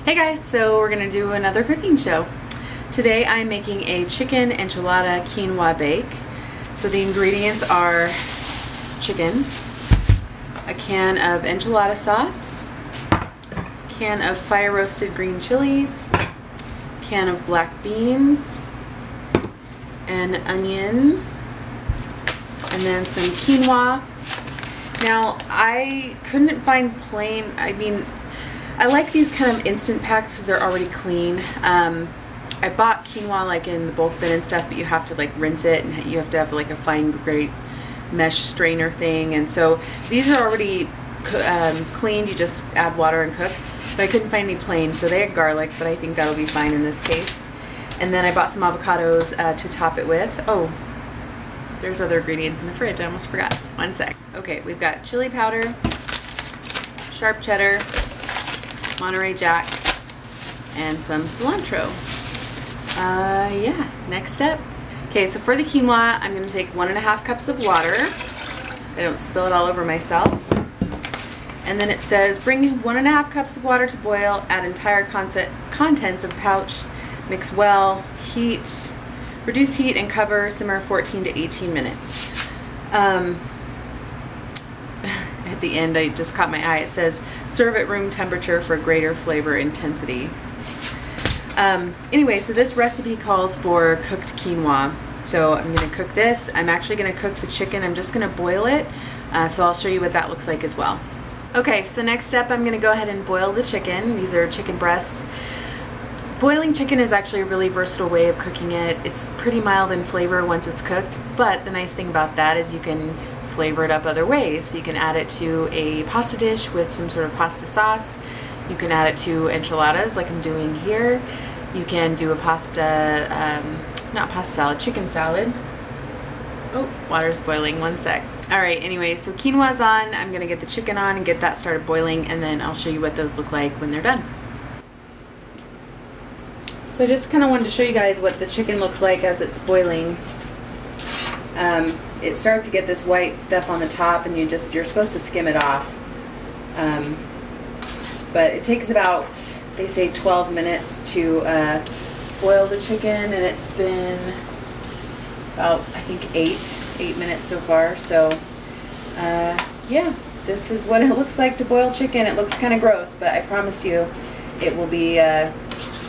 Hey guys, so we're gonna do another cooking show. Today I'm making a chicken enchilada quinoa bake. So the ingredients are chicken, a can of enchilada sauce, a can of fire roasted green chilies, a can of black beans, an onion, and then some quinoa. Now I couldn't find plain, I like these kind of instant packs because they're already clean. I bought quinoa like in the bulk bin and stuff, but you have to like rinse it and you have to have like a fine grade mesh strainer thing. And so these are already cleaned. You just add water and cook. But I couldn't find any plain, so they had garlic, but I think that'll be fine in this case. And then I bought some avocados to top it with. Oh, there's other ingredients in the fridge. I almost forgot. One sec. Okay, we've got chili powder, sharp cheddar, Monterey Jack, and some cilantro. Yeah, next step. Okay, so for the quinoa, I'm gonna take 1.5 cups of water. I don't spill it all over myself. And then it says, bring 1.5 cups of water to boil, add entire contents of pouch, mix well, heat, reduce heat and cover, simmer 14 to 18 minutes. At the end, I just caught my eye. It says, serve at room temperature for greater flavor intensity. Anyway, so this recipe calls for cooked quinoa. So I'm gonna cook this. I'm actually gonna cook the chicken. I'm just gonna boil it. So I'll show you what that looks like as well. Okay, so next step, I'm gonna go ahead and boil the chicken. These are chicken breasts. Boiling chicken is actually a really versatile way of cooking it. It's pretty mild in flavor once it's cooked, but the nice thing about that is you can flavor it up other ways. So you can add it to a pasta dish with some sort of pasta sauce. You can add it to enchiladas like I'm doing here. You can do a pasta, not pasta salad, chicken salad. Oh, water's boiling, one sec. All right, anyway, so quinoa's on. I'm gonna get the chicken on and get that started boiling, and then I'll show you what those look like when they're done. So I just kind of wanted to show you guys what the chicken looks like as it's boiling. It starts to get this white stuff on the top, and you're supposed to skim it off. But it takes about, they say 12 minutes to boil the chicken, and it's been about, I think, 8 minutes so far. So yeah, this is what it looks like to boil chicken. It looks kind of gross, but I promise you it will be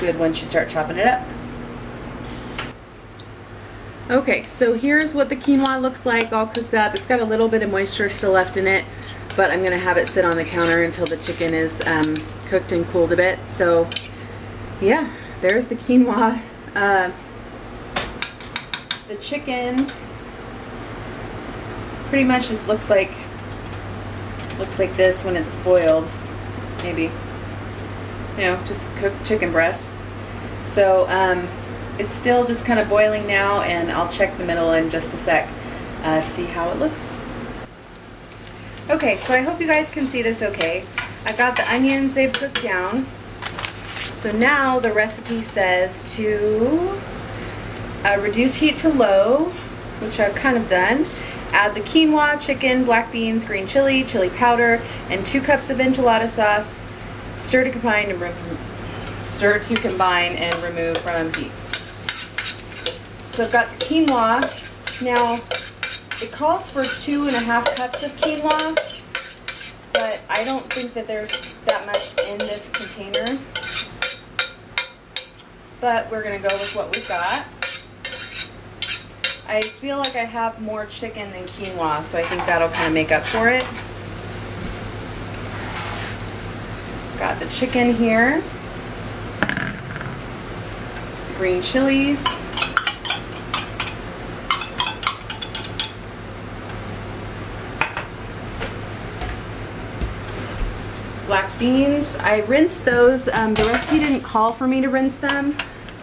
good once you start chopping it up. Okay, so here's what the quinoa looks like all cooked up. It's got a little bit of moisture still left in it, but I'm gonna have it sit on the counter until the chicken is cooked and cooled a bit. So yeah, there's the quinoa. The chicken pretty much just looks like this when it's boiled. Maybe, you know, just cooked chicken breast. So it's still just kind of boiling now, and I'll check the middle in just a sec to see how it looks. Okay, so I hope you guys can see this okay. I've got the onions, they've cooked down. So now the recipe says to reduce heat to low, which I've kind of done. Add the quinoa, chicken, black beans, green chili, chili powder, and 2 cups of enchilada sauce. Stir to combine and remove from heat. So I've got the quinoa. Now it calls for 2.5 cups of quinoa, but I don't think that there's that much in this container. But we're gonna go with what we've got. I feel like I have more chicken than quinoa, so I think that'll kind of make up for it. Got the chicken here, green chilies, black beans. I rinsed those. The recipe didn't call for me to rinse them,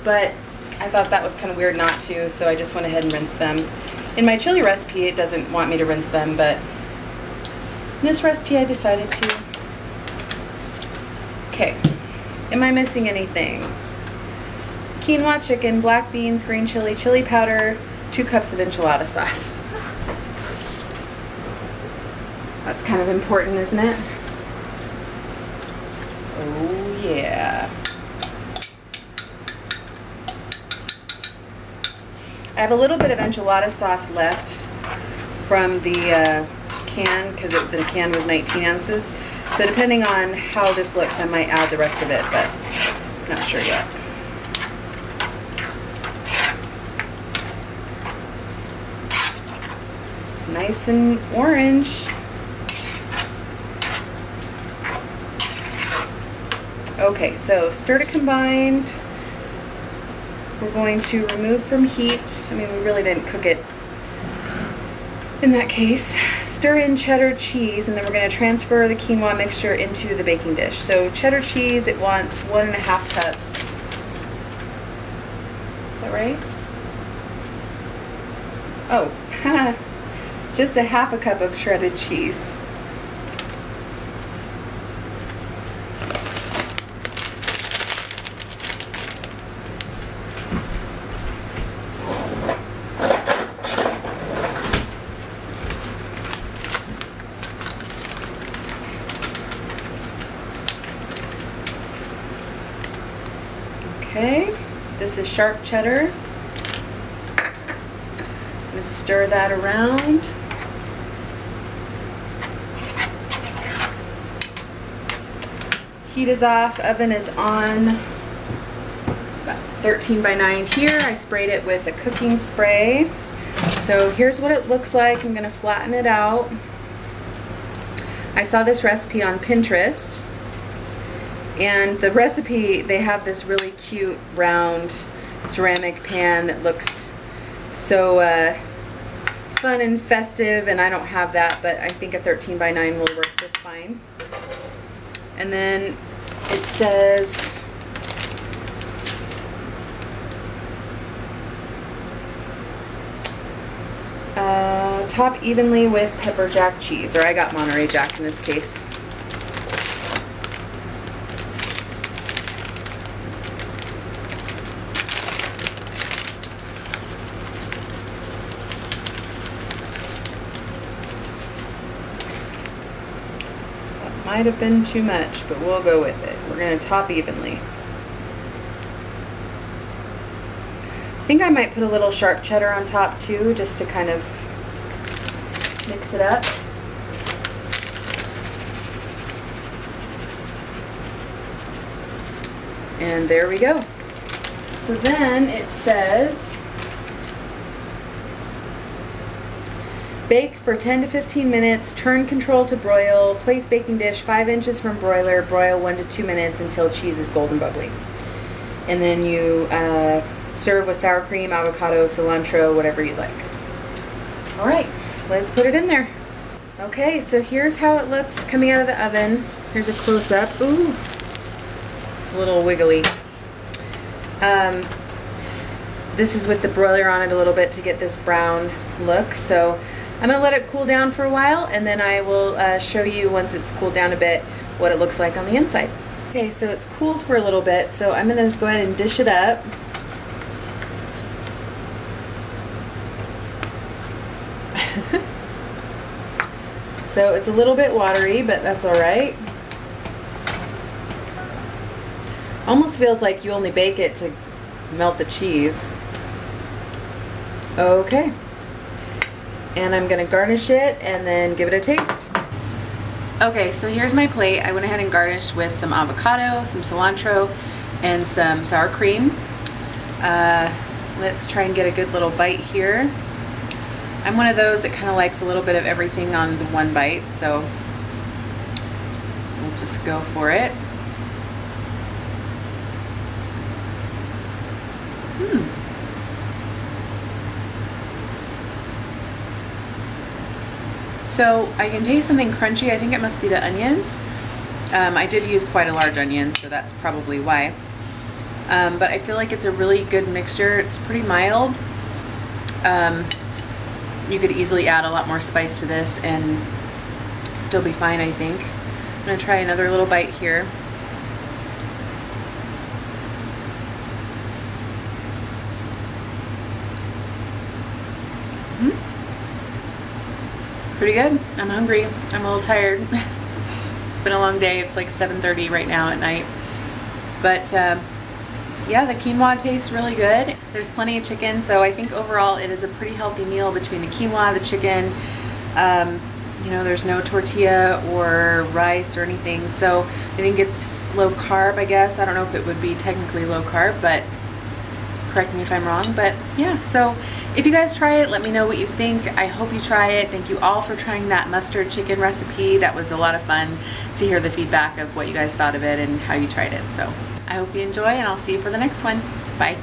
but I thought that was kind of weird not to, so I just went ahead and rinsed them. In my chili recipe, it doesn't want me to rinse them, but in this recipe I decided to. Okay, am I missing anything? Quinoa, chicken, black beans, green chili, chili powder, 2 cups of enchilada sauce. That's kind of important, isn't it? Oh yeah. I have a little bit of enchilada sauce left from the can, because the can was 19 ounces. So depending on how this looks, I might add the rest of it, but not sure yet. It's nice and orange. Okay, so stir to combined. We're going to remove from heat. I mean, we really didn't cook it in that case. Stir in cheddar cheese, and then we're going to transfer the quinoa mixture into the baking dish. So cheddar cheese, it wants 1.5 cups. Is that right? Oh, just 1/2 cup of shredded cheese. Okay, this is sharp cheddar. I'm going to stir that around. Heat is off, oven is on. About 13 by 9 here. I sprayed it with a cooking spray. So here's what it looks like. I'm going to flatten it out. I saw this recipe on Pinterest. And the recipe, they have this really cute round ceramic pan that looks so fun and festive, and I don't have that, but I think a 13 by 9 will work just fine. And then it says top evenly with pepper jack cheese, or I got Monterey Jack in this case. Might have been too much, but we'll go with it. We're going to top evenly. I think I might put a little sharp cheddar on top too, just to kind of mix it up. And there we go. So then it says, bake for 10 to 15 minutes, turn control to broil, place baking dish 5 inches from broiler, broil 1 to 2 minutes until cheese is golden bubbly. And then you serve with sour cream, avocado, cilantro, whatever you'd like. All right, let's put it in there. Okay, so here's how it looks coming out of the oven. Here's a close-up. Ooh, it's a little wiggly. This is with the broiler on it a little bit to get this brown look. So I'm gonna let it cool down for a while, and then I will show you once it's cooled down a bit what it looks like on the inside. Okay, so it's cooled for a little bit, so I'm gonna go ahead and dish it up. So it's a little bit watery, but that's all right. Almost feels like you only bake it to melt the cheese. Okay. And I'm gonna garnish it and then give it a taste. Okay, so here's my plate. I went ahead and garnished with some avocado, some cilantro, and some sour cream. Let's try and get a good little bite here. I'm one of those that kind of likes a little bit of everything on the one bite, so we'll just go for it. So I can taste something crunchy. I think it must be the onions. I did use quite a large onion, so that's probably why. But I feel like it's a really good mixture. It's pretty mild. You could easily add a lot more spice to this and still be fine, I think. I'm gonna try another little bite here. Pretty good. I'm hungry. I'm a little tired. It's been a long day. It's like 7:30 right now at night. But yeah, the quinoa tastes really good. There's plenty of chicken, so I think overall it is a pretty healthy meal between the quinoa, the chicken. You know, there's no tortilla or rice or anything, so I think it's low carb, I guess. I don't know if it would be technically low carb, but correct me if I'm wrong. But yeah, so if you guys try it, let me know what you think. I hope you try it. Thank you all for trying that mustard chicken recipe. That was a lot of fun to hear the feedback of what you guys thought of it and how you tried it. So I hope you enjoy, and I'll see you for the next one. Bye.